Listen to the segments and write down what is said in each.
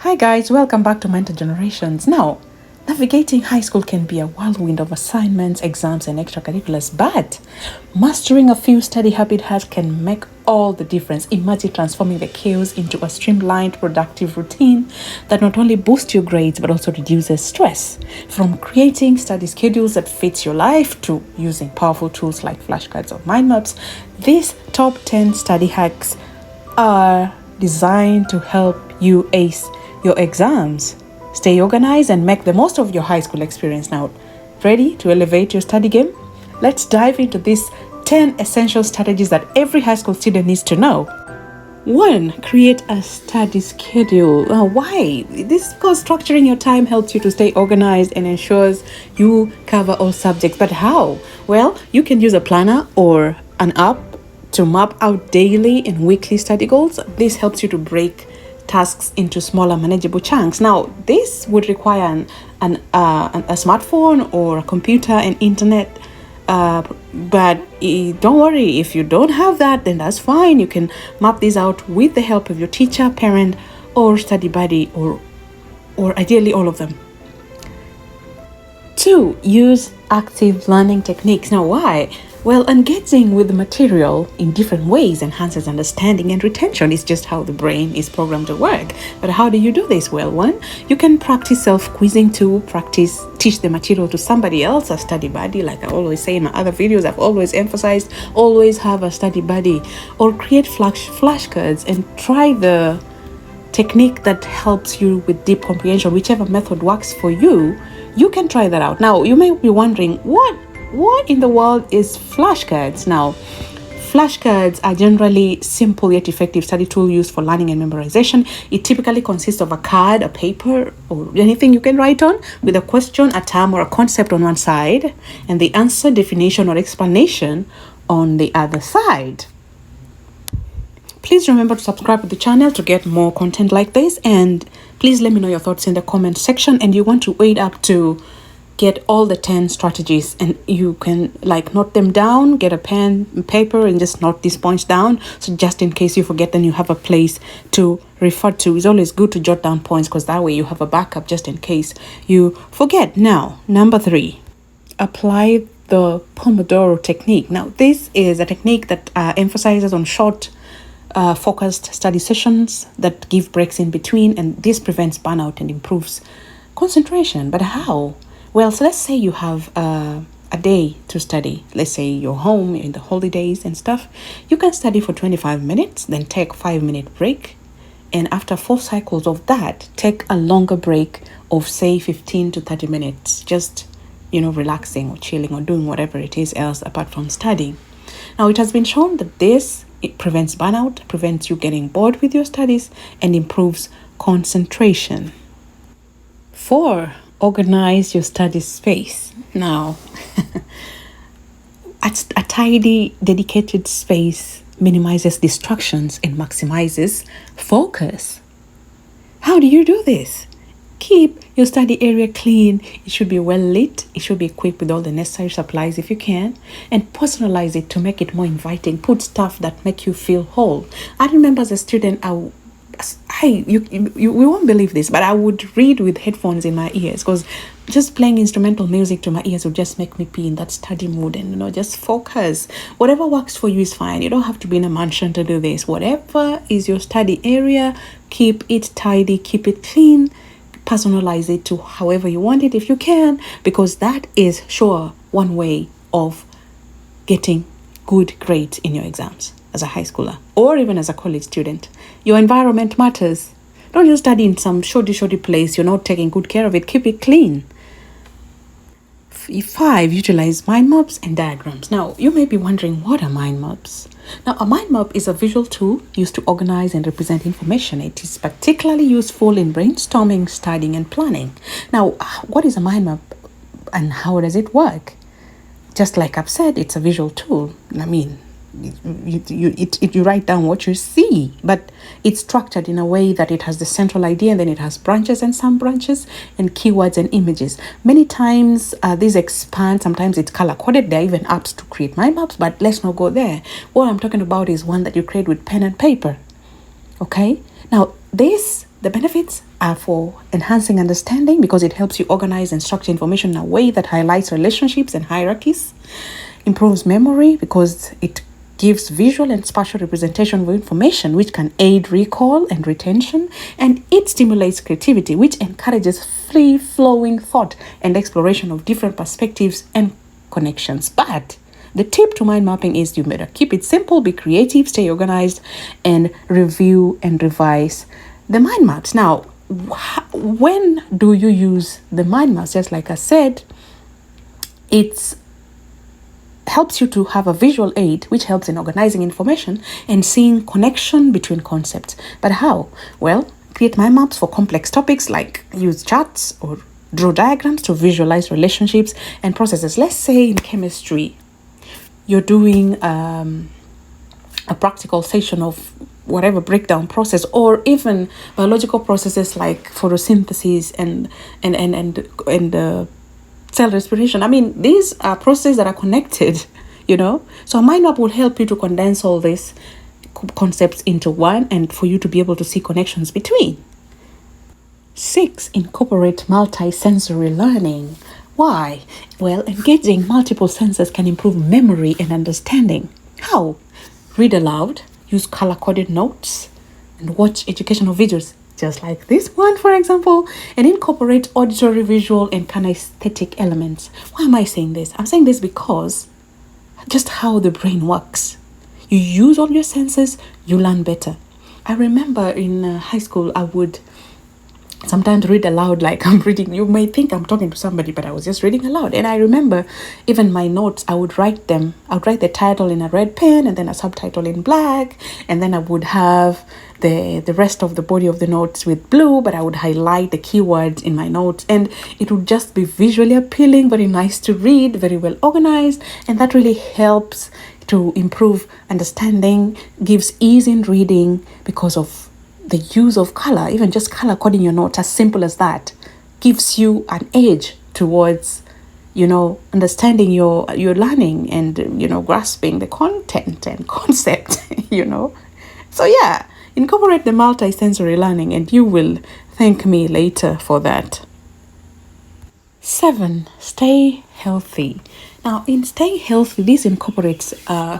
Hi guys, welcome back to Mentor Generations. Now, navigating high school can be a whirlwind of assignments, exams, and extracurriculars, but mastering a few study habit hacks can make all the difference. Imagine transforming the chaos into a streamlined, productive routine that not only boosts your grades but also reduces stress. From creating study schedules that fits your life to using powerful tools like flashcards or mind maps, these top 10 study hacks are designed to help you ace your exams, stay organized, and make the most of your high school experience. Now, ready to elevate your study game? Let's dive into these 10 essential strategies that every high school student needs to know. 1. Create a study schedule. Why? This is because structuring your time helps you to stay organized and ensures you cover all subjects. But how? Well, you can use a planner or an app to map out daily and weekly study goals. This helps you to break tasks into smaller manageable chunks. Now, this would require a smartphone or a computer and internet, but don't worry, if you don't have that, then that's fine. You can map these out with the help of your teacher, parent, or study buddy, or ideally all of them. 2. Use active learning techniques. Now, why? Well, engaging with the material in different ways enhances understanding and retention. It's just how the brain is programmed to work. But how do you do this? Well, 1, you can practice self-quizzing. 2, teach the material to somebody else, a study buddy. Like I always say in my other videos, I've always emphasized, always have a study buddy. Or create flashcards and try the technique that helps you with deep comprehension. Whichever method works for you, you can try that out. Now, you may be wondering, what in the world is flashcards? Now, flashcards are generally simple yet effective study tool used for learning and memorization. It typically consists of a card, a paper, or anything you can write on with a question, a term, or a concept on one side, and the answer, definition, or explanation on the other side. Please remember to subscribe to the channel to get more content like this, and please let me know your thoughts in the comment section. And you want to wait up to get all the 10 strategies, and you can note them down, get a pen and paper and just note these points down, so just in case you forget, then you have a place to refer to. It's always good to jot down points because that way you have a backup just in case you forget. Now, number 3, apply the Pomodoro technique. Now, this is a technique that emphasizes on short focused study sessions that give breaks in between, and this prevents burnout and improves concentration. But how? Well, so let's say you have a day to study. Let's say you're home in the holidays and stuff. You can study for 25 minutes, then take a 5-minute break. And after 4 cycles of that, take a longer break of say 15 to 30 minutes, just, relaxing or chilling or doing whatever it is else apart from studying. Now, it has been shown that it prevents burnout, prevents you getting bored with your studies, and improves concentration. 4. Organize your study space. Now, a tidy, dedicated space minimizes distractions and maximizes focus. How do you do this? Keep your study area clean. It should be well lit. It should be equipped with all the necessary supplies if you can, and personalize it to make it more inviting. Put stuff that make you feel whole. I remember as a student, you won't believe this, but I would read with headphones in my ears because just playing instrumental music to my ears would just make me be in that study mood and just focus. Whatever works for you is fine. You don't have to be in a mansion to do this. Whatever is your study area, keep it tidy, keep it clean, personalize it to however you want it if you can, because that is sure one way of getting good grades in your exams as a high schooler or even as a college student. Your environment matters. Don't just study in some shoddy place. You're not taking good care of it. Keep it clean. 5. Utilize mind maps and diagrams. Now, you may be wondering, what are mind maps? Now, a mind map is a visual tool used to organize and represent information. It is particularly useful in brainstorming, studying, and planning. Now, what is a mind map and how does it work? Just like I've said, it's a visual tool. You write down what you see, but it's structured in a way that it has the central idea, and then it has branches and sub-branches and keywords and images. Many times these expand. Sometimes it's color coded. There are even apps to create mind maps, but let's not go there. What I'm talking about is one that you create with pen and paper. Okay, now this The benefits are for enhancing understanding because it helps you organize and structure information in a way that highlights relationships and hierarchies, improves memory because it gives visual and spatial representation of information which can aid recall and retention, and it stimulates creativity which encourages free-flowing thought and exploration of different perspectives and connections. But the tip to mind mapping is you better keep it simple, be creative, stay organized, and review and revise the mind maps. Now, when do you use the mind maps? Just like I said, it's helps you to have a visual aid which helps in organizing information and seeing connection between concepts. But how? Well, create mind maps for complex topics, like use charts or draw diagrams to visualize relationships and processes. Let's say in chemistry, you're doing a practical session of whatever breakdown process, or even biological processes like photosynthesis and cell respiration. I mean, these are processes that are connected, So a mind map will help you to condense all these concepts into one and for you to be able to see connections between. 6, incorporate multisensory learning. Why? Well, engaging multiple senses can improve memory and understanding. How? Read aloud, use color-coded notes, and watch educational videos, just like this one, for example, and incorporate auditory, visual, and kinesthetic elements. Why am I saying this? I'm saying this because just how the brain works. You use all your senses, you learn better. I remember in high school, I would sometimes read aloud like I'm reading. You may think I'm talking to somebody, but I was just reading aloud. And I remember even my notes, I would write the title in a red pen and then a subtitle in black. And then I would have the rest of the body of the notes with blue, but I would highlight the keywords in my notes. And it would just be visually appealing, very nice to read, very well organized. And that really helps to improve understanding, gives ease in reading because of the use of color. Even just color coding your notes, as simple as that, gives you an edge towards, understanding your learning and, grasping the content and concept, So yeah, incorporate the multisensory learning and you will thank me later for that. 7, stay healthy. Now, in staying healthy, this incorporates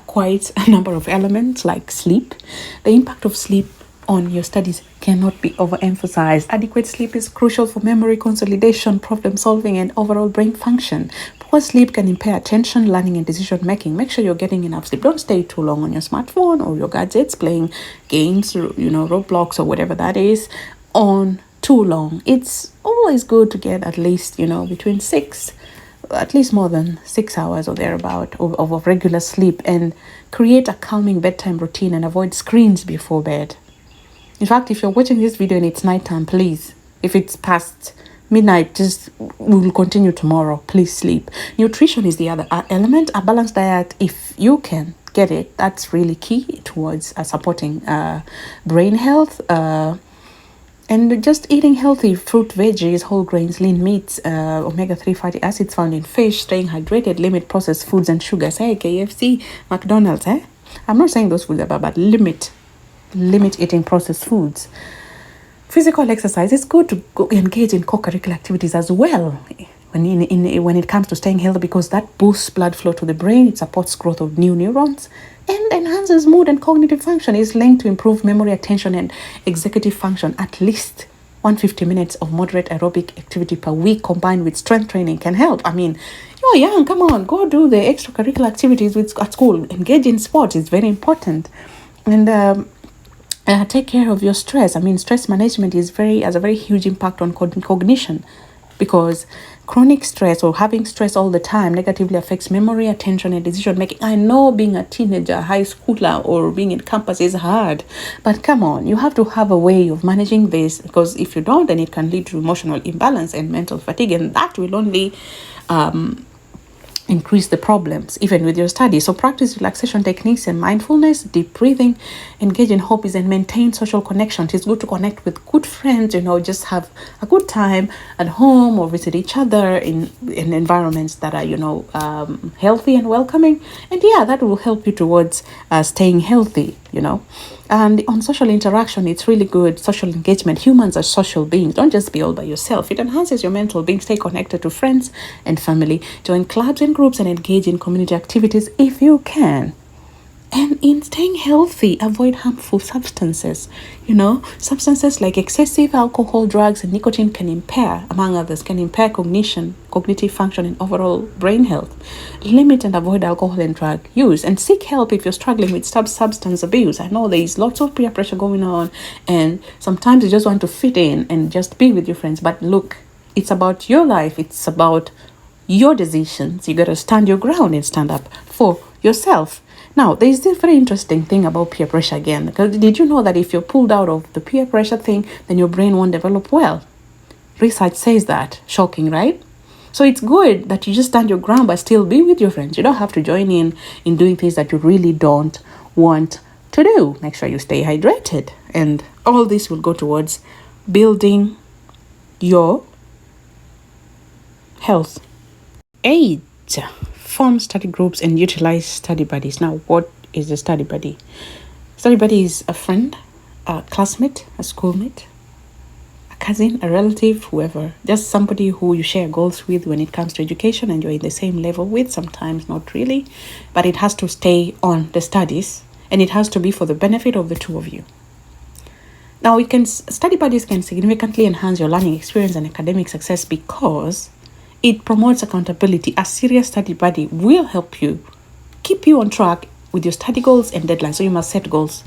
quite a number of elements like sleep. The impact of sleep on your studies cannot be overemphasized. Adequate sleep is crucial for memory consolidation, problem solving, and overall brain function. Poor sleep can impair attention, learning, and decision making. Make sure you're getting enough sleep. Don't stay too long on your smartphone or your gadgets playing games, Roblox or whatever that is, on too long. It's always good to get at least, between 6, at least more than 6 hours or thereabout of regular sleep, and create a calming bedtime routine and avoid screens before bed. In fact, if you're watching this video and it's nighttime, please, if it's past midnight, we will continue tomorrow. Please sleep. Nutrition is the other element. A balanced diet, if you can get it, that's really key towards supporting brain health. And just eating healthy fruit, veggies, whole grains, lean meats, omega-3 fatty acids found in fish, staying hydrated, limit processed foods and sugars. Hey, KFC, McDonald's, I'm not saying those foods are bad, but limit eating processed foods. Physical exercise, it's good to engage in co-curricular activities as well when it comes to staying healthy, because that boosts blood flow to the brain, it supports growth of new neurons, and enhances mood and cognitive function. Is linked to improved memory, attention, and executive function. At least 150 minutes of moderate aerobic activity per week combined with strength training can help. I mean, you're young, come on, go do the extracurricular activities at school. Engage in sports, it's very important. And take care of your stress. I mean, stress management has a very huge impact on cognition, because chronic stress or having stress all the time negatively affects memory, attention, and decision making. I know being a teenager, high schooler, or being in campus is hard, but come on, you have to have a way of managing this, because if you don't, then it can lead to emotional imbalance and mental fatigue, and that will only increase the problems even with your studies. So practice relaxation techniques and mindfulness, deep breathing, engage in hobbies, and maintain social connections. It's good to connect with good friends, just have a good time at home or visit each other in environments that are healthy and welcoming. And yeah, that will help you towards staying healthy. And on social interaction, it's really good. Social engagement. Humans are social beings. Don't just be all by yourself. It enhances your mental being. Stay connected to friends and family. Join clubs and groups and engage in community activities if you can. And in staying healthy, avoid harmful substances. Substances like excessive alcohol, drugs, and nicotine can impair, among others, cognition, cognitive function, and overall brain health. Limit and avoid alcohol and drug use, and seek help if you're struggling with substance abuse. I know there's lots of peer pressure going on, and sometimes you just want to fit in and just be with your friends. But look, it's about your life. It's about your decisions. You got to stand your ground and stand up for yourself. Now, there's this very interesting thing about peer pressure again. Because did you know that if you're pulled out of the peer pressure thing, then your brain won't develop well? Research says that. Shocking, right? So it's good that you just stand your ground but still be with your friends. You don't have to join in doing things that you really don't want to do. Make sure you stay hydrated. And all this will go towards building your health. 8. Form study groups and utilize study buddies. Now, what is a study buddy? Study buddy is a friend, a classmate, a schoolmate, a cousin, a relative, whoever. Just somebody who you share goals with when it comes to education and you're in the same level with. Sometimes not really, but it has to stay on the studies and it has to be for the benefit of the two of you. Now, study buddies can significantly enhance your learning experience and academic success because it promotes accountability. A serious study buddy will help you keep you on track with your study goals and deadlines. So you must set goals.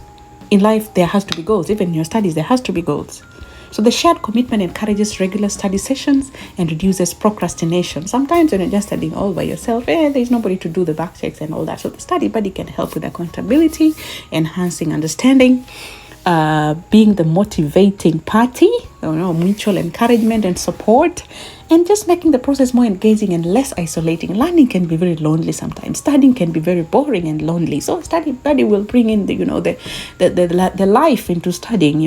In life, there has to be goals. Even in your studies, there has to be goals. So the shared commitment encourages regular study sessions and reduces procrastination. Sometimes when you're just studying all by yourself, there's nobody to do the back checks and all that. So the study buddy can help with accountability, enhancing understanding, being the motivating party, mutual encouragement and support, and just making the process more engaging and less isolating. Learning can be very lonely sometimes. Studying can be very boring and lonely. So study buddy will bring in the life into studying,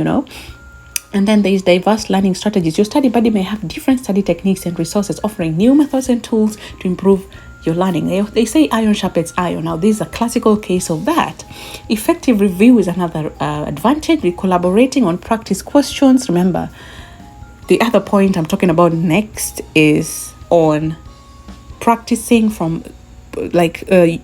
And then there is diverse learning strategies. Your study buddy may have different study techniques and resources, offering new methods and tools to improve your learning. They say iron sharpens iron. Now, this is a classical case of that. Effective review is another advantage. We're collaborating on practice questions. Remember, the other point I'm talking about next is on practicing from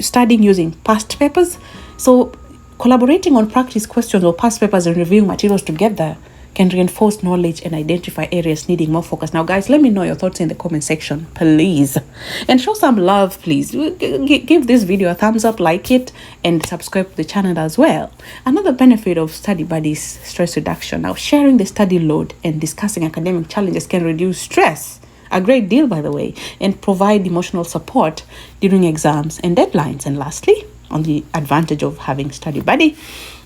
studying using past papers. So collaborating on practice questions or past papers and reviewing materials together can reinforce knowledge and identify areas needing more focus. Now, guys, let me know your thoughts in the comment section, please. And show some love, please. Give this video a thumbs up, like it, and subscribe to the channel as well. Another benefit of study buddies, stress reduction. Now, sharing the study load and discussing academic challenges can reduce stress a great deal, by the way, and provide emotional support during exams and deadlines. And lastly, on the advantage of having study buddy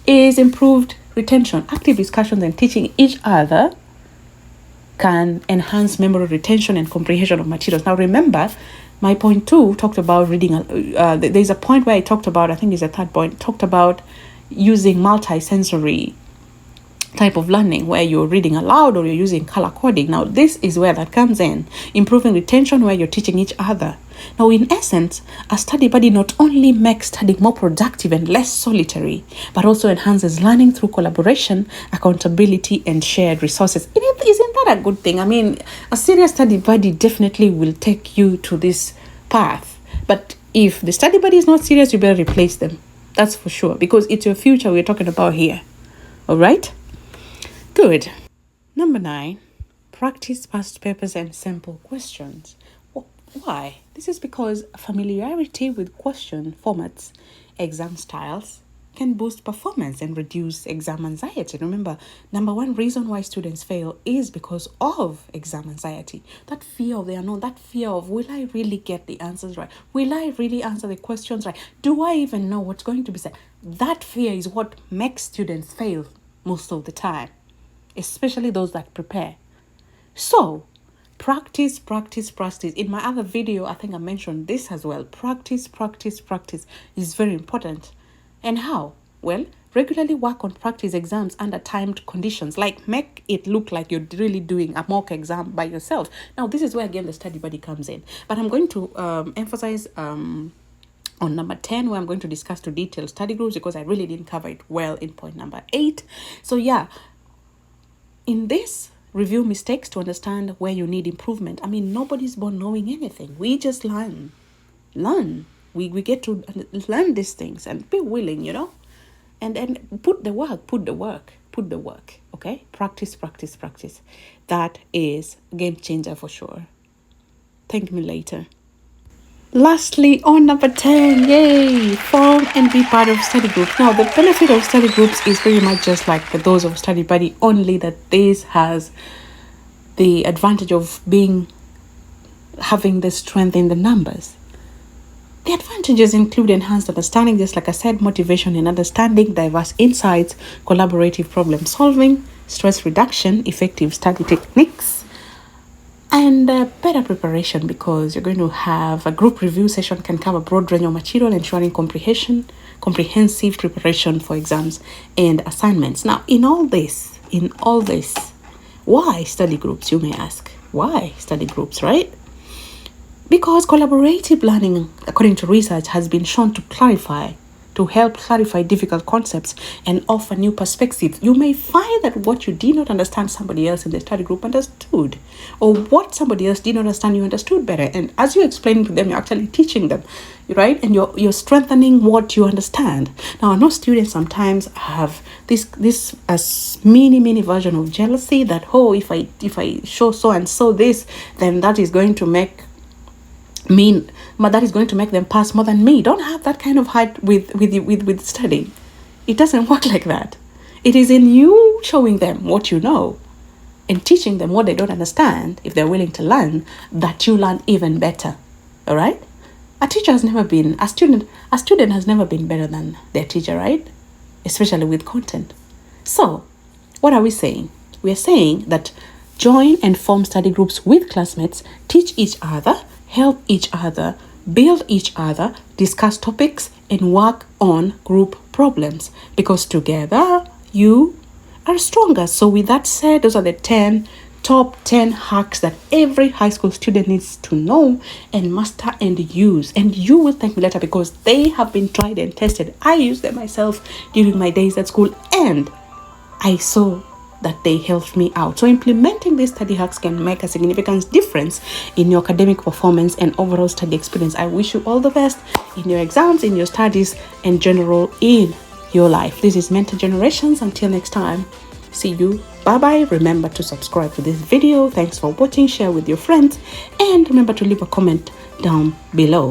is improved retention. Active discussions and teaching each other can enhance memory retention and comprehension of materials. Now, remember, my point 2 talked about reading. There's a point where I talked about, I think it's a third point, talked about using multisensory type of learning where you're reading aloud or you're using color coding. Now, this is where that comes in. Improving retention where you're teaching each other. Now, in essence, a study buddy not only makes studying more productive and less solitary, but also enhances learning through collaboration, accountability, and shared resources. Isn't that a good thing? I mean, a serious study buddy definitely will take you to this path. But if the study buddy is not serious, you better replace them. That's for sure, because it's your future we're talking about here. All right? Good. Number 9, practice past papers and sample questions. Why? This is because familiarity with question formats, exam styles, can boost performance and reduce exam anxiety. Remember, number 1 reason why students fail is because of exam anxiety. That fear of the unknown, that fear of, will I really get the answers right? Will I really answer the questions right? Do I even know what's going to be said? That fear is what makes students fail most of the time, especially those that prepare. So, practice. In my other video, I think I mentioned this as well. Practice is very important. And how? Well, regularly work on practice exams under timed conditions. Like, make it look like you're really doing a mock exam by yourself. Now, this is where, again, the study buddy comes in. But I'm going to emphasize on number 10, where I'm going to discuss to detail study groups because I really didn't cover it well in point number 8. So yeah, in this, review mistakes to understand where you need improvement. I mean, nobody's born knowing anything. We just learn. We get to learn these things and be willing, and put the work. Okay, practice. That is a game changer for sure. Thank me later. Lastly, on number 10, yay, form and be part of study groups. Now, the benefit of study groups is very much just like for those of study buddy, only that this has the advantage of having the strength in the numbers. The advantages include enhanced understanding, just like I said, motivation and understanding, diverse insights, collaborative problem solving, stress reduction, effective study techniques, and better preparation, because you're going to have a group review session can cover a broad range of material, ensuring comprehensive preparation for exams and assignments. Now, in all this, why study groups, you may ask? Why study groups, right? Because collaborative learning, according to research, has been shown to help clarify difficult concepts and offer new perspectives. You may find that what you did not understand, somebody else in the study group understood, or what somebody else did not understand, you understood better. And as you explain to them, you're actually teaching them, right? And you're strengthening what you understand. Now, I know students sometimes have this as mini version of jealousy that, if I show so and so this, then that is going to make them pass more than me. Don't have that kind of height with studying. It doesn't work like that. It is in you showing them what you know and teaching them what they don't understand, if they're willing to learn, that you learn even better. All right? A student has never been better than their teacher, right? Especially with content. So, what are we saying? We are saying that join and form study groups with classmates, teach each other, help each other, build each other, discuss topics, and work on group problems, because together you are stronger. So with that said, those are the top 10 hacks that every high school student needs to know and master and use. And you will thank me later, because they have been tried and tested. I used them myself during my days at school, and I saw that they helped me out. So implementing these study hacks can make a significant difference in your academic performance and overall study experience. I wish you all the best in your exams, in your studies, and general in your life. This is Mentor Generations. Until next time, see you. Bye-bye. Remember to subscribe to this video. Thanks for watching. Share with your friends. And remember to leave a comment down below.